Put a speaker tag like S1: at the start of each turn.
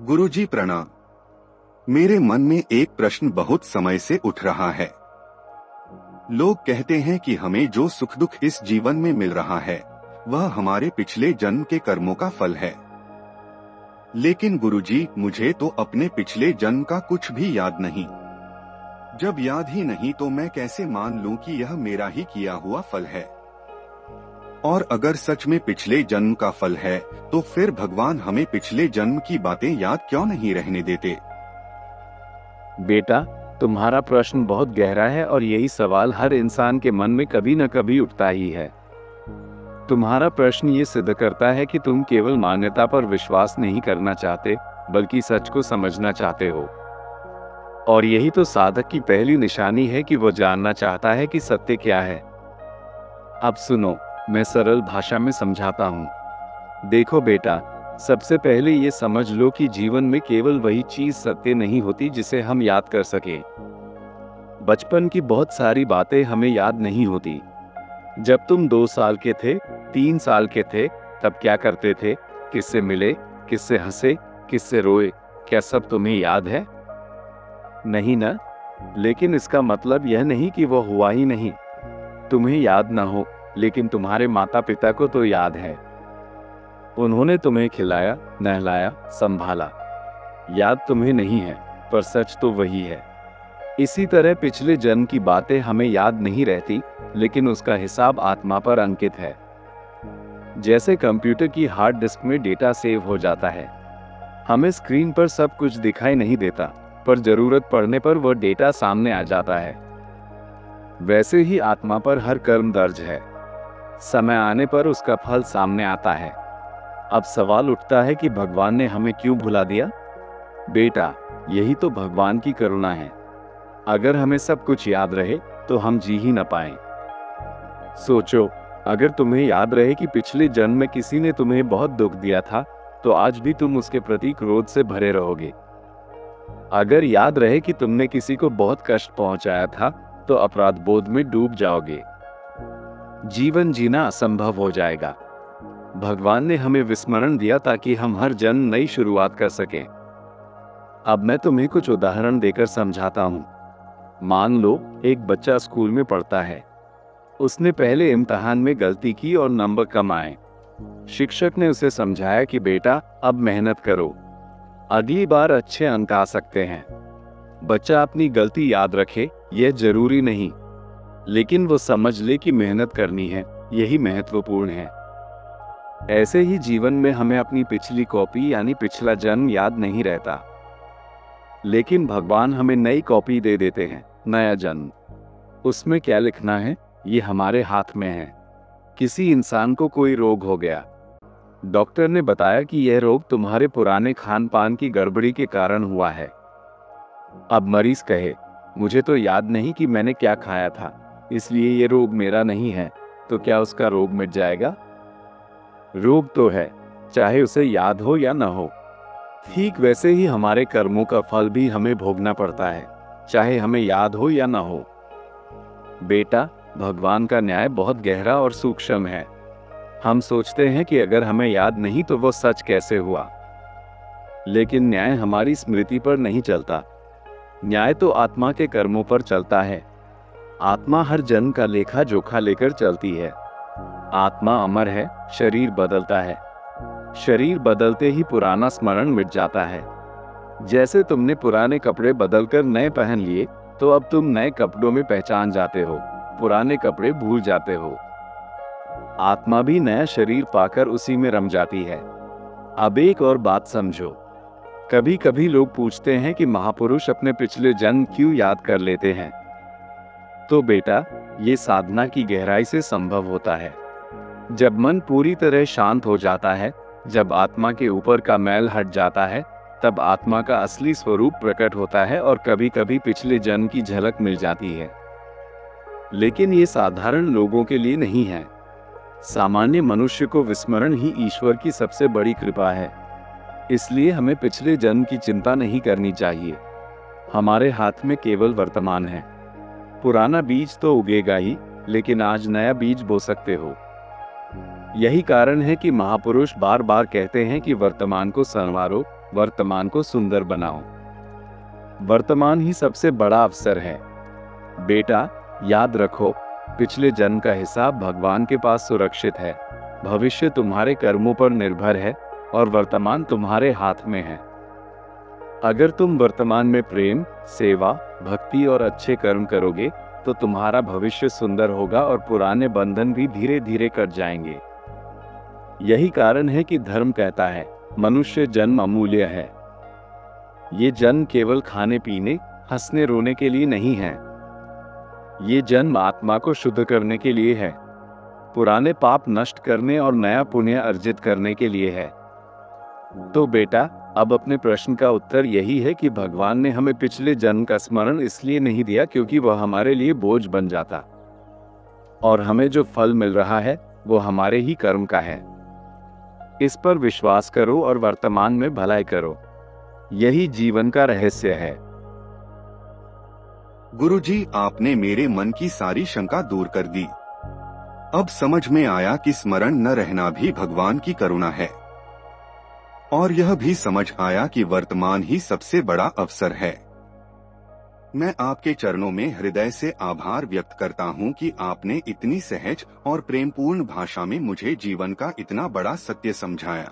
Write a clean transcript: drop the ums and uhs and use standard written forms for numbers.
S1: गुरुजी प्रणाम। मेरे मन में एक प्रश्न बहुत समय से उठ रहा है। लोग कहते हैं कि हमें जो सुख दुख इस जीवन में मिल रहा है वह हमारे पिछले जन्म के कर्मों का फल है। लेकिन गुरुजी, मुझे तो अपने पिछले जन्म का कुछ भी याद नहीं। जब याद ही नहीं तो मैं कैसे मान लूं कि यह मेरा ही किया हुआ फल है? और अगर सच में पिछले जन्म का फल है तो फिर भगवान हमें पिछले जन्म की बातें याद क्यों नहीं रहने देते?
S2: बेटा, तुम्हारा प्रश्न बहुत गहरा है और यही सवाल हर इंसान के मन में कभी न कभी उठता ही है। तुम्हारा प्रश्न ये सिद्ध करता है कि तुम केवल मान्यता पर विश्वास नहीं करना चाहते, बल्कि सच को समझना चाहते हो। और यही तो साधक की पहली निशानी है कि वो जानना चाहता है कि सत्य क्या है। अब सुनो, मैं सरल भाषा में समझाता हूँ। देखो बेटा, सबसे पहले ये समझ लो कि जीवन में केवल वही चीज सत्य नहीं होती जिसे हम याद कर सके। बचपन की बहुत सारी बातें हमें याद नहीं होती। जब तुम 2 साल के थे, 3 साल के थे, तब क्या करते थे, किससे मिले, किससे हंसे, किससे रोए, क्या सब तुम्हें याद है? नहीं ना? लेकिन इसका मतलब यह नहीं कि वो हुआ ही नहीं। तुम्हें याद ना हो, लेकिन तुम्हारे माता पिता को तो याद है। उन्होंने तुम्हें खिलाया, नहलाया, संभाला। याद तुम्हें नहीं है, पर सच तो वही है। इसी तरह पिछले जन्म की बातें हमें याद नहीं रहती, लेकिन उसका हिसाब आत्मा पर अंकित है। जैसे कंप्यूटर की हार्ड डिस्क में डेटा सेव हो जाता है। हमें स्क्रीन पर सब कुछ दिखाई नहीं देता, पर जरूरत पड़ने पर वह डेटा सामने आ जाता है। वैसे ही आत्मा पर हर कर्म दर्ज है। समय आने पर उसका फल सामने आता है। अब सवाल उठता है कि भगवान ने हमें क्यों भुला दिया? बेटा, यही तो भगवान की करुणा है। अगर हमें सब कुछ याद रहे तो हम जी ही न पाए। सोचो, अगर तुम्हें याद रहे कि पिछले जन्म में किसी ने तुम्हें बहुत दुख दिया था, तो आज भी तुम उसके प्रति क्रोध से भरे रहोगे। अगर याद रहे कि तुमने किसी को बहुत कष्ट पहुंचाया था, तो अपराध बोध में डूब जाओगे। जीवन जीना असंभव हो जाएगा। भगवान ने हमें विस्मरण दिया ताकि हम हर जन्म नई शुरुआत कर सकें। अब मैं तुम्हें कुछ उदाहरण देकर समझाता हूँ। मान लो, एक बच्चा स्कूल में पढ़ता है। उसने पहले इम्तिहान में गलती की और नंबर कम आए। शिक्षक ने उसे समझाया कि बेटा, अब मेहनत करो, अगली बार अच्छे अंक आ सकते हैं। बच्चा अपनी गलती याद रखे, यह जरूरी नहीं, लेकिन वो समझ ले कि मेहनत करनी है, यही महत्वपूर्ण है। ऐसे ही जीवन में हमें अपनी पिछली कॉपी यानी पिछला जन्म याद नहीं रहता, लेकिन भगवान हमें नई कॉपी दे देते हैं, नया जन्म। उसमें क्या लिखना है, ये हमारे हाथ में है। किसी इंसान को कोई रोग हो गया। डॉक्टर ने बताया कि यह रोग तुम्हारे पुराने खान पान की गड़बड़ी के कारण हुआ है। अब मरीज कहे, मुझे तो याद नहीं कि मैंने क्या खाया था, इसलिए ये रोग मेरा नहीं है, तो क्या उसका रोग मिट जाएगा? रोग तो है, चाहे उसे याद हो या न हो। ठीक वैसे ही हमारे कर्मों का फल भी हमें भोगना पड़ता है, चाहे हमें याद हो या न हो। बेटा, भगवान का न्याय बहुत गहरा और सूक्ष्म है। हम सोचते हैं कि अगर हमें याद नहीं तो वो सच कैसे हुआ, लेकिन न्याय हमारी स्मृति पर नहीं चलता। न्याय तो आत्मा के कर्मों पर चलता है। आत्मा हर जन्म का लेखा जोखा लेकर चलती है। आत्मा अमर है, शरीर बदलता है। शरीर बदलते ही पुराना स्मरण मिट जाता है। जैसे तुमने पुराने कपड़े बदलकर नए पहन लिए, तो अब तुम नए कपड़ों में पहचान जाते हो, पुराने कपड़े भूल जाते हो। आत्मा भी नया शरीर पाकर उसी में रम जाती है। अब एक और बात समझो। कभी कभी लोग पूछते हैं कि महापुरुष अपने पिछले जन्म क्यों याद कर लेते हैं? तो बेटा, ये साधना की गहराई से संभव होता है। जब मन पूरी तरह शांत हो जाता है, जब आत्मा के ऊपर का मैल हट जाता है, तब आत्मा का असली स्वरूप प्रकट होता है और कभी कभी पिछले जन्म की झलक मिल जाती है। लेकिन ये साधारण लोगों के लिए नहीं है। सामान्य मनुष्य को विस्मरण ही ईश्वर की सबसे बड़ी कृपा है। इसलिए हमें पिछले जन्म की चिंता नहीं करनी चाहिए। हमारे हाथ में केवल वर्तमान है। पुराना बीज तो उगेगा ही, लेकिन आज नया बीज बो सकते हो। यही कारण है कि महापुरुष बार बार कहते हैं कि वर्तमान को संवारो, वर्तमान को सुंदर बनाओ। वर्तमान ही सबसे बड़ा अवसर है। बेटा, याद रखो, पिछले जन्म का हिसाब भगवान के पास सुरक्षित है। भविष्य तुम्हारे कर्मों पर निर्भर है और वर्तमान तुम्हारे हाथ में है। अगर तुम वर्तमान में प्रेम, सेवा, भक्ति और अच्छे कर्म करोगे तो तुम्हारा भविष्य सुंदर होगा और पुराने बंधन भी धीरे धीरे कट जाएंगे। यही कारण है कि धर्म कहता है, मनुष्य जन्म अमूल्य है। ये जन्म केवल खाने पीने, हंसने रोने के लिए नहीं है। ये जन्म आत्मा को शुद्ध करने के लिए है, पुराने पाप नष्ट करने और नया पुण्य अर्जित करने के लिए है। तो बेटा, अब अपने प्रश्न का उत्तर यही है कि भगवान ने हमें पिछले जन्म का स्मरण इसलिए नहीं दिया क्योंकि वह हमारे लिए बोझ बन जाता, और हमें जो फल मिल रहा है वो हमारे ही कर्म का है। इस पर विश्वास करो और वर्तमान में भलाई करो। यही जीवन का रहस्य है।
S1: गुरुजी, आपने मेरे मन की सारी शंका दूर कर दी। अब समझ में आया कि स्मरण न रहना भी भगवान की करुणा है, और यह भी समझ आया कि वर्तमान ही सबसे बड़ा अवसर है। मैं आपके चरणों में हृदय से आभार व्यक्त करता हूँ कि आपने इतनी सहज और प्रेमपूर्ण भाषा में मुझे जीवन का इतना बड़ा सत्य समझाया।